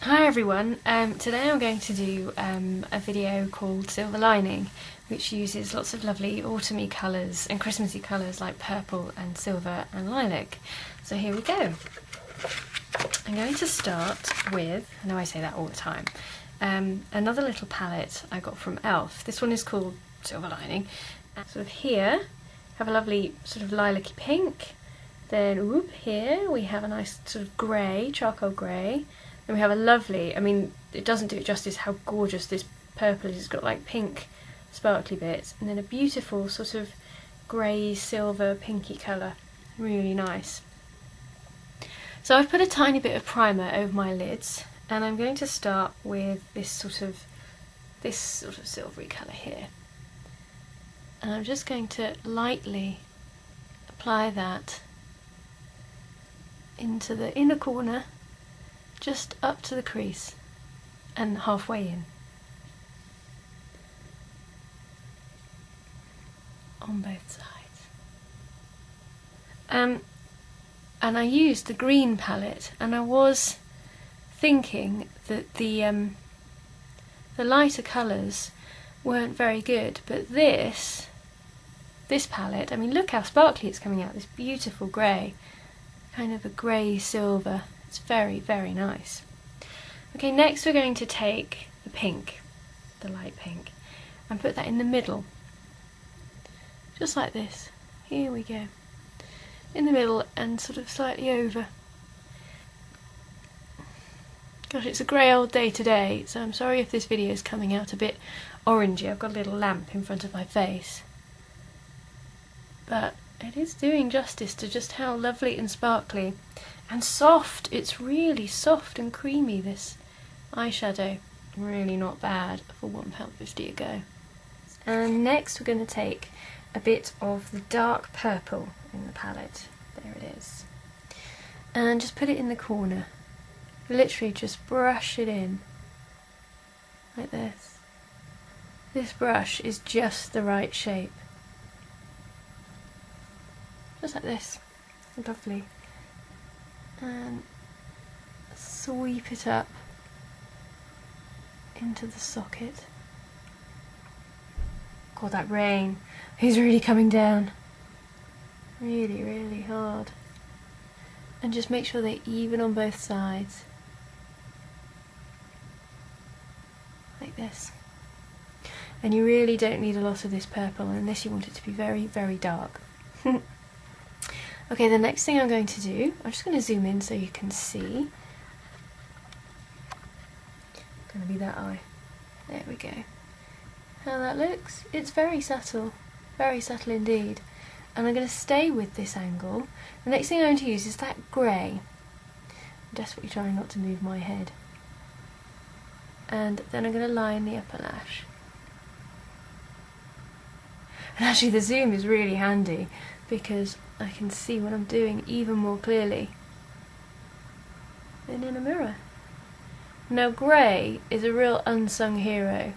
Hi everyone, today I'm going to do a video called Silverlining, which uses lots of lovely autumny colours and Christmassy colours like purple and silver and lilac. So here we go. I'm going to start with, I know I say that all the time, another little palette I got from e.l.f. This one is called Silverlining. And sort of here, have a lovely sort of lilac-y pink. Then whoop, here we have a nice sort of grey, charcoal grey. Then we have a lovely, I mean, it doesn't do it justice how gorgeous this purple is. It's got like pink sparkly bits, and then a beautiful sort of grey, silver, pinky colour. Really nice. So I've put a tiny bit of primer over my lids, and I'm going to start with this sort of silvery colour here. And I'm just going to lightly apply that into the inner corner, just up to the crease and halfway in, on both sides. And I used the green palette, and I was thinking that the lighter colours weren't very good, but this palette, I mean, look how sparkly it's coming out, this beautiful grey, kind of a grey silver. It's very, very nice. Okay, next we're going to take the pink, the light pink, and put that in the middle. Just like this. Here we go. In the middle and sort of slightly over. Gosh, it's a grey old day today, so I'm sorry if this video is coming out a bit orangey. I've got a little lamp in front of my face. But it is doing justice to just how lovely and sparkly and soft. It's really soft and creamy, this eyeshadow. Really not bad for £1.50 a go. And next we're going to take a bit of the dark purple in the palette. There it is. And just put it in the corner. Literally just brush it in. Like this. This brush is just the right shape. Just like this. Lovely. And sweep it up into the socket. God, that rain is really coming down. Really, really hard. And just make sure they're even on both sides. Like this. And you really don't need a lot of this purple unless you want it to be very, very dark. Okay, the next thing I'm going to do, I'm just going to zoom in so you can see. It's going to be that eye. There we go. How that looks? It's very subtle indeed. And I'm going to stay with this angle. The next thing I'm going to use is that grey. I'm desperately trying not to move my head. And then I'm going to line the upper lash. And actually the zoom is really handy because I can see what I'm doing even more clearly than in a mirror. Now grey is a real unsung hero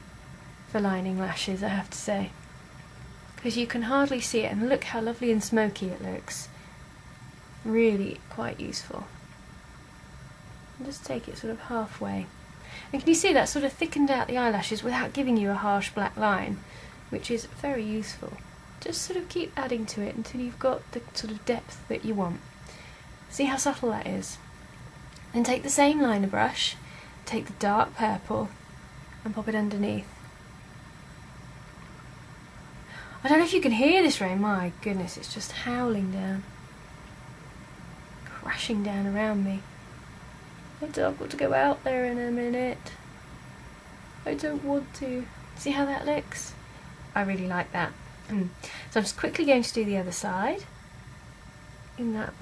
for lining lashes, I have to say, because you can hardly see it, and look how lovely and smoky it looks. Really quite useful. And just take it sort of halfway. And can you see that sort of thickened out the eyelashes without giving you a harsh black line, which is very useful. Just sort of keep adding to it until you've got the sort of depth that you want. See how subtle that is? Then take the same liner brush, take the dark purple and pop it underneath. I don't know if you can hear this rain, my goodness, it's just howling down. Crashing down around me. I've got to go out there in a minute. I don't want to. See how that looks? I really like that. So I'm just quickly going to do the other side in that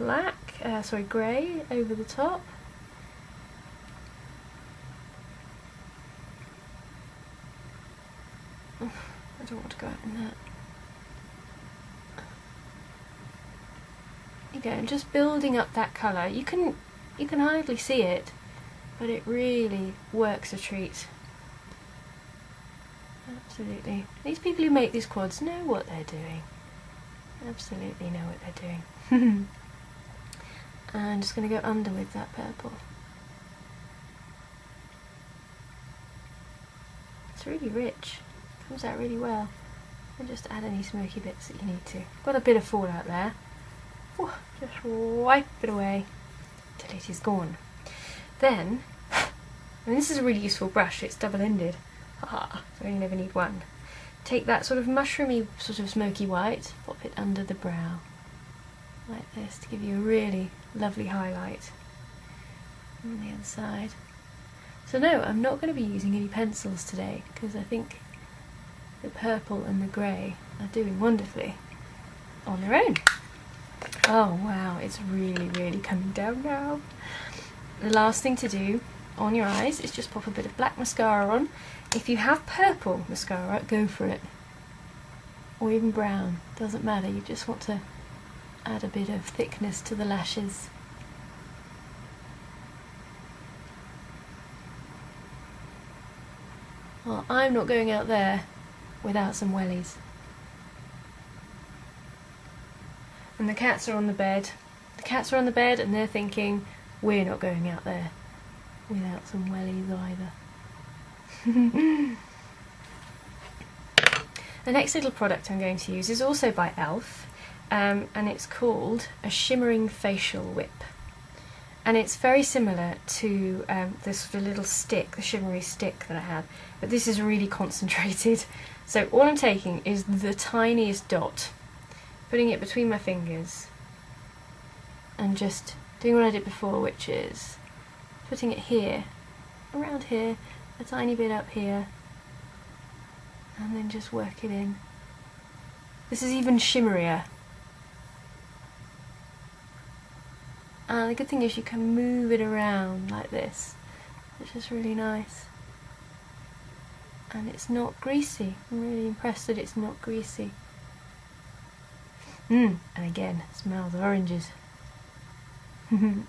grey over the top. I don't want to go out in that. There you go, and just building up that colour. You can hardly see it, but it really works a treat. Absolutely. These people who make these quads know what they're doing. Absolutely know what they're doing. And I'm just going to go under with that purple. really rich. Comes out really well. And just add any smoky bits that you need to. Got a bit of fallout there. Ooh, just wipe it away till it is gone. Then, and this is a really useful brush, it's double-ended. So you only never need one. Take that sort of mushroomy, sort of smoky white, pop it under the brow. Like this, to give you a really lovely highlight. On the other side. So no, I'm not going to be using any pencils today, because I think the purple and the grey are doing wonderfully on their own. Oh wow, it's really, really coming down now. The last thing to do on your eyes is just pop a bit of black mascara on. If you have purple mascara, go for it. Or even brown, doesn't matter, you just want to add a bit of thickness to the lashes. Well, I'm not going out there without some wellies. And the cats are on the bed. The cats are on the bed and they're thinking, we're not going out there without some wellies either. The next little product I'm going to use is also by e.l.f. And it's called a Shimmering Facial Whip. And it's very similar to this sort of little stick, the shimmery stick that I have, but this is really concentrated. So all I'm taking is the tiniest dot, putting it between my fingers, and just doing what I did before, which is putting it here, around here, a tiny bit up here, and then just work it in. This is even shimmerier. And the good thing is you can move it around like this, which is really nice. And it's not greasy. I'm really impressed that it's not greasy. And again, it smells of oranges. And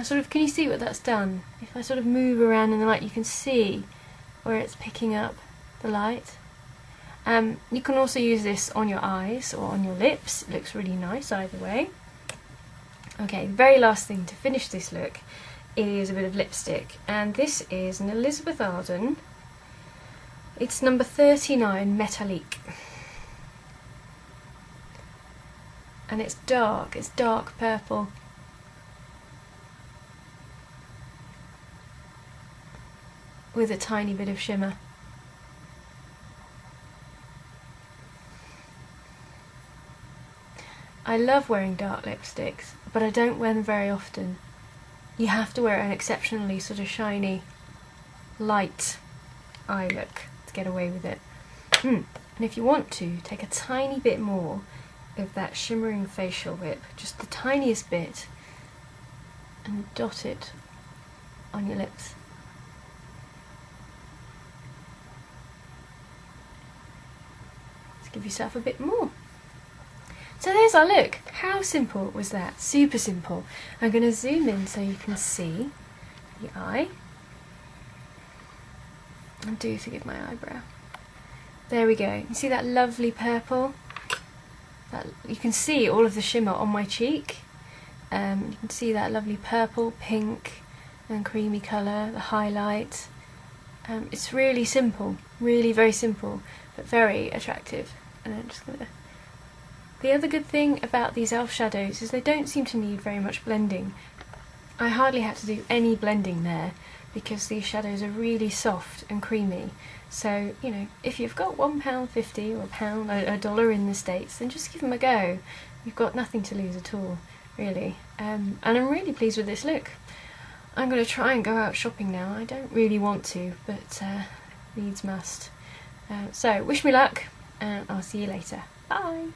sort of, can you see what that's done? If I sort of move around in the light, you can see where it's picking up the light. You can also use this on your eyes or on your lips. It looks really nice either way. Okay, the very last thing to finish this look is a bit of lipstick, and this is an Elizabeth Arden. It's number 39, Metallique. And it's dark purple. With a tiny bit of shimmer. I love wearing dark lipsticks, but I don't wear them very often. You have to wear an exceptionally sort of shiny, light eye look to get away with it. And if you want to, take a tiny bit more of that Shimmering Facial Whip, just the tiniest bit, and dot it on your lips. Let's give yourself a bit more. So there's our look. How simple was that? Super simple. I'm going to zoom in so you can see the eye. And do forgive my eyebrow. There we go. You see that lovely purple? You can see all of the shimmer on my cheek. You can see that lovely purple, pink and creamy colour, the highlight. It's really simple, really very simple, but very attractive. And I'm just going to... The other good thing about these e.l.f. shadows is they don't seem to need very much blending. I hardly had to do any blending there because these shadows are really soft and creamy. So, you know, if you've got £1.50 or $1 in the States, then just give them a go. You've got nothing to lose at all, really. And I'm really pleased with this look. I'm going to try and go out shopping now. I don't really want to, but needs must. So, wish me luck, and I'll see you later. Bye!